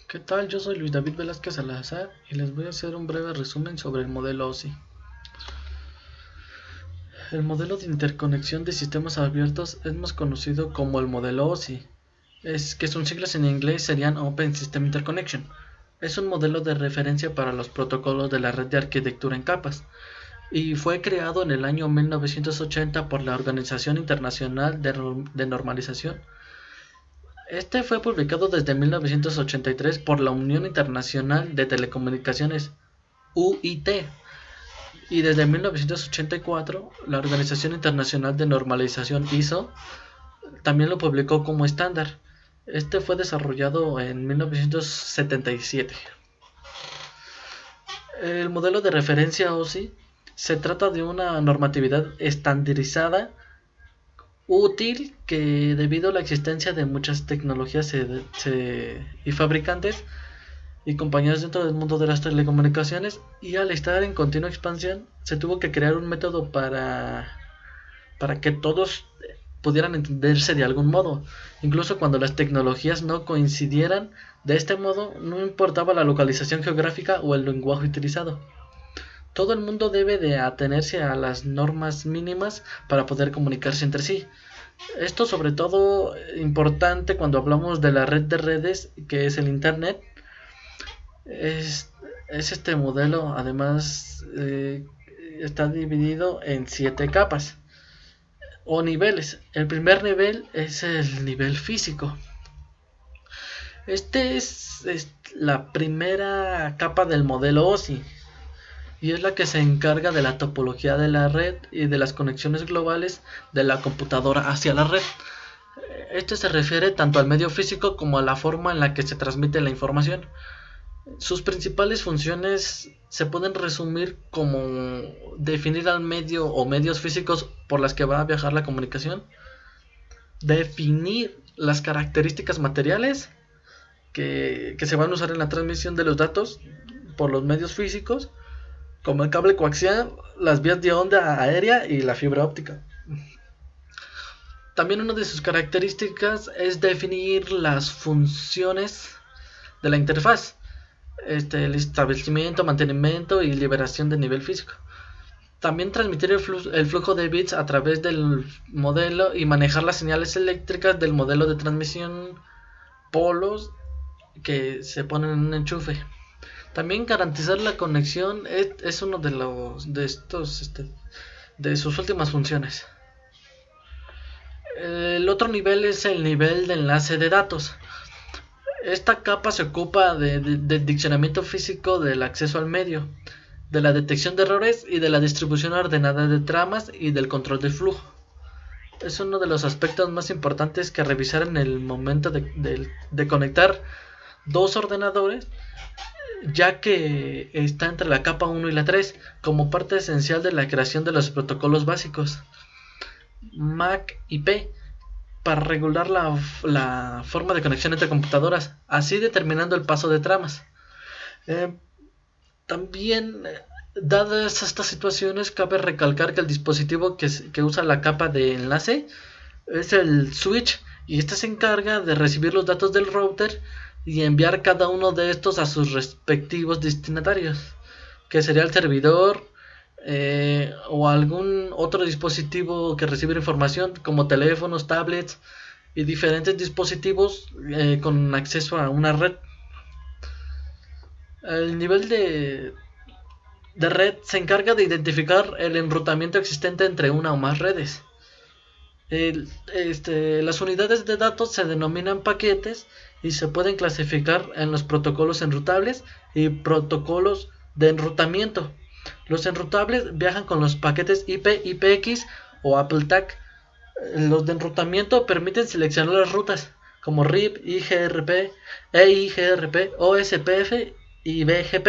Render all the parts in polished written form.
¿Qué tal? Yo soy Luis David Velázquez Salazar y les voy a hacer un breve resumen sobre el modelo OSI. El modelo de interconexión de sistemas abiertos es más conocido como el modelo OSI, que sus siglas en inglés serían Open System Interconnection. Es un modelo de referencia para los protocolos de la red de arquitectura en capas y fue creado en el año 1980 por la Organización Internacional de Normalización. Este fue publicado desde 1983 por la Unión Internacional de Telecomunicaciones, UIT, y desde 1984 la Organización Internacional de Normalización, ISO, también lo publicó como estándar. Este fue desarrollado en 1977. El modelo de referencia OSI se trata de una normatividad estandarizada útil que, debido a la existencia de muchas tecnologías y fabricantes y compañías dentro del mundo de las telecomunicaciones, y al estar en continua expansión se tuvo que crear un método para que todos pudieran entenderse de algún modo, incluso cuando las tecnologías no coincidieran. De este modo no importaba la localización geográfica o el lenguaje utilizado. Todo el mundo debe de atenerse a las normas mínimas para poder comunicarse entre sí. Esto sobre todo importante cuando hablamos de la red de redes, que es el Internet. Es este modelo, además, está dividido en 7 capas o niveles. El primer nivel es el nivel físico. Este es la primera capa del modelo OSI y es la que se encarga de la topología de la red y de las conexiones globales de la computadora hacia la red. Este se refiere tanto al medio físico como a la forma en la que se transmite la información. Sus principales funciones se pueden resumir como definir al medio o medios físicos por las que va a viajar la comunicación, definir las características materiales que se van a usar en la transmisión de los datos por los medios físicos, como el cable coaxial, las vías de onda aérea y la fibra óptica. También una de sus características es definir las funciones de la interfaz, el establecimiento, mantenimiento y liberación de nivel físico. También transmitir el flujo de bits a través del modelo y manejar las señales eléctricas del modelo de transmisión, polos que se ponen en un enchufe. También garantizar la conexión es uno de sus últimas funciones. El otro nivel es el nivel de enlace de datos. Esta capa se ocupa del diccionamiento físico del acceso al medio, de la detección de errores y de la distribución ordenada de tramas y del control del flujo. Es uno de los aspectos más importantes que revisar en el momento de conectar dos ordenadores, ya que está entre la capa 1 y la 3 como parte esencial de la creación de los protocolos básicos MAC-IP para regular la forma de conexión entre computadoras, así determinando el paso de tramas. También, dadas estas situaciones, cabe recalcar que el dispositivo que usa la capa de enlace es el switch, y este se encarga de recibir los datos del router y enviar cada uno de estos a sus respectivos destinatarios, que sería el servidor o algún otro dispositivo que recibe información, como teléfonos, tablets y diferentes dispositivos con acceso a una red. El nivel de red se encarga de identificar el enrutamiento existente entre una o más redes. Las unidades de datos se denominan paquetes y se pueden clasificar en los protocolos enrutables y protocolos de enrutamiento. Los enrutables viajan con los paquetes IP, IPX o AppleTag. Los de enrutamiento permiten seleccionar las rutas como RIP, IGRP, EIGRP, OSPF y BGP.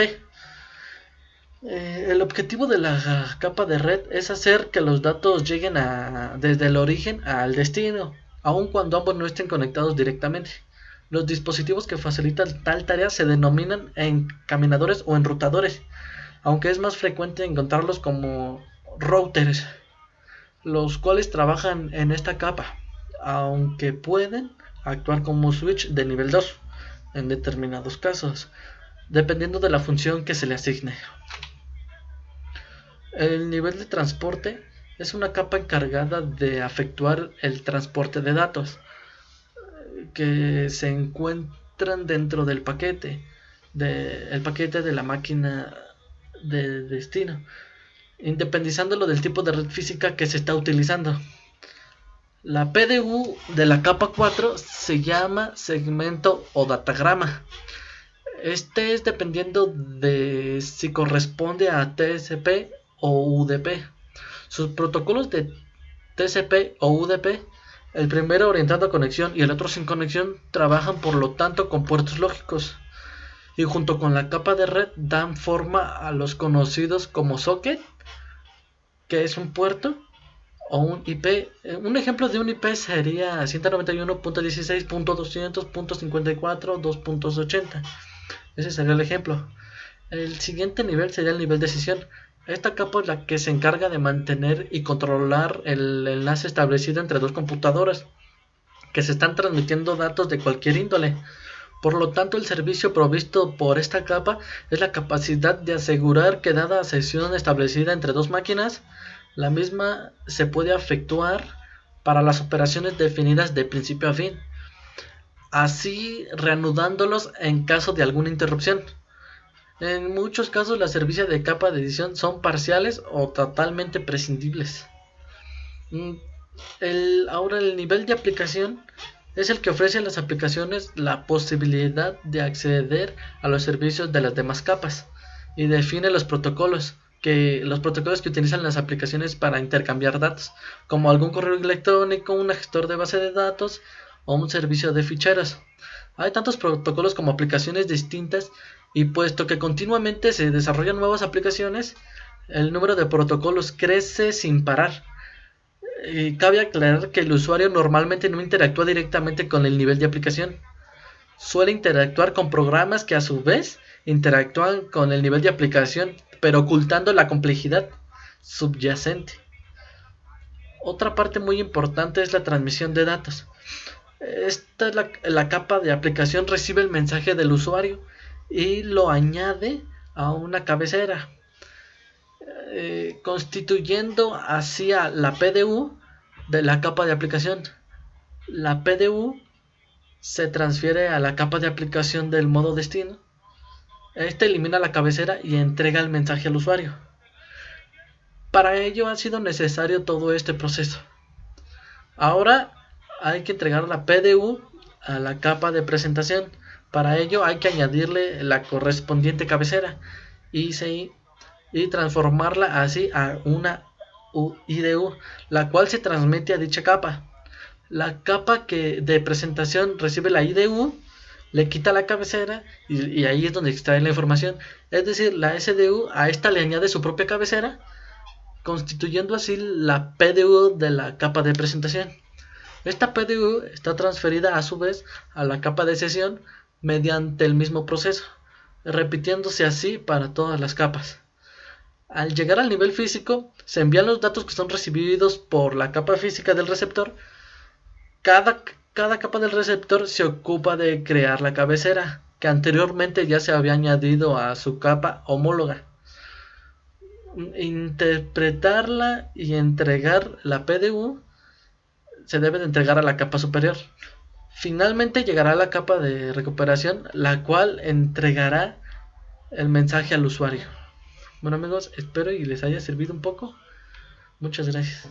El objetivo de la capa de red es hacer que los datos lleguen desde el origen al destino, aun cuando ambos no estén conectados directamente. Los dispositivos que facilitan tal tarea se denominan encaminadores o enrutadores, aunque es más frecuente encontrarlos como routers, los cuales trabajan en esta capa, aunque pueden actuar como switch de nivel 2. en determinados casos, dependiendo de la función que se le asigne. El nivel de transporte es una capa encargada de efectuar el transporte de datos que se encuentran dentro del paquete, el paquete de la máquina de destino, independizándolo del tipo de red física que se está utilizando. La PDU de la capa 4 se llama segmento o datagrama. Este es dependiendo de si corresponde a TCP o UDP. Sus protocolos de TCP o UDP, el primero orientado a conexión y el otro sin conexión, trabajan por lo tanto con puertos lógicos, y junto con la capa de red dan forma a los conocidos como socket, que es un puerto, o un IP. Un ejemplo de un IP sería 191.16.200.54.2.80. Ese sería el ejemplo. El siguiente nivel sería el nivel de sesión. Esta capa es la que se encarga de mantener y controlar el enlace establecido entre dos computadoras que se están transmitiendo datos de cualquier índole. Por lo tanto, el servicio provisto por esta capa es la capacidad de asegurar que dada sesión establecida entre dos máquinas, la misma se puede efectuar para las operaciones definidas de principio a fin, así reanudándolos en caso de alguna interrupción. En muchos casos, los servicios de capa de edición son parciales o totalmente prescindibles. Ahora, el nivel de aplicación es el que ofrece a las aplicaciones la posibilidad de acceder a los servicios de las demás capas y define los protocolos que utilizan las aplicaciones para intercambiar datos, como algún correo electrónico, un gestor de base de datos o un servicio de ficheros. Hay tantos protocolos como aplicaciones distintas, y puesto que continuamente se desarrollan nuevas aplicaciones, el número de protocolos crece sin parar. Y cabe aclarar que el usuario normalmente no interactúa directamente con el nivel de aplicación. Suele interactuar con programas que a su vez interactúan con el nivel de aplicación, pero ocultando la complejidad subyacente. Otra parte muy importante es la transmisión de datos. Esta es la capa de aplicación recibe el mensaje del usuario y lo añade a una cabecera, constituyendo así a la PDU de la capa de aplicación. La PDU se transfiere a la capa de aplicación del modo destino. Este elimina la cabecera y entrega el mensaje al usuario. Para ello ha sido necesario todo este proceso. Ahora hay que entregar la PDU a la capa de presentación. Para ello hay que añadirle la correspondiente cabecera y transformarla así a una IDU, la cual se transmite a dicha capa. La capa de presentación recibe la IDU, le quita la cabecera y ahí es donde extrae la información. Es decir, la SDU a esta le añade su propia cabecera, constituyendo así la PDU de la capa de presentación. Esta PDU está transferida a su vez a la capa de sesión mediante el mismo proceso, repitiéndose así para todas las capas. Al llegar al nivel físico, se envían los datos que son recibidos por la capa física del receptor. Cada capa del receptor se ocupa de crear la cabecera, que anteriormente ya se había añadido a su capa homóloga, interpretarla y entregar la PDU se debe de entregar a la capa superior. Finalmente llegará la capa de recuperación, la cual entregará el mensaje al usuario. Bueno amigos, espero y les haya servido un poco. Muchas gracias.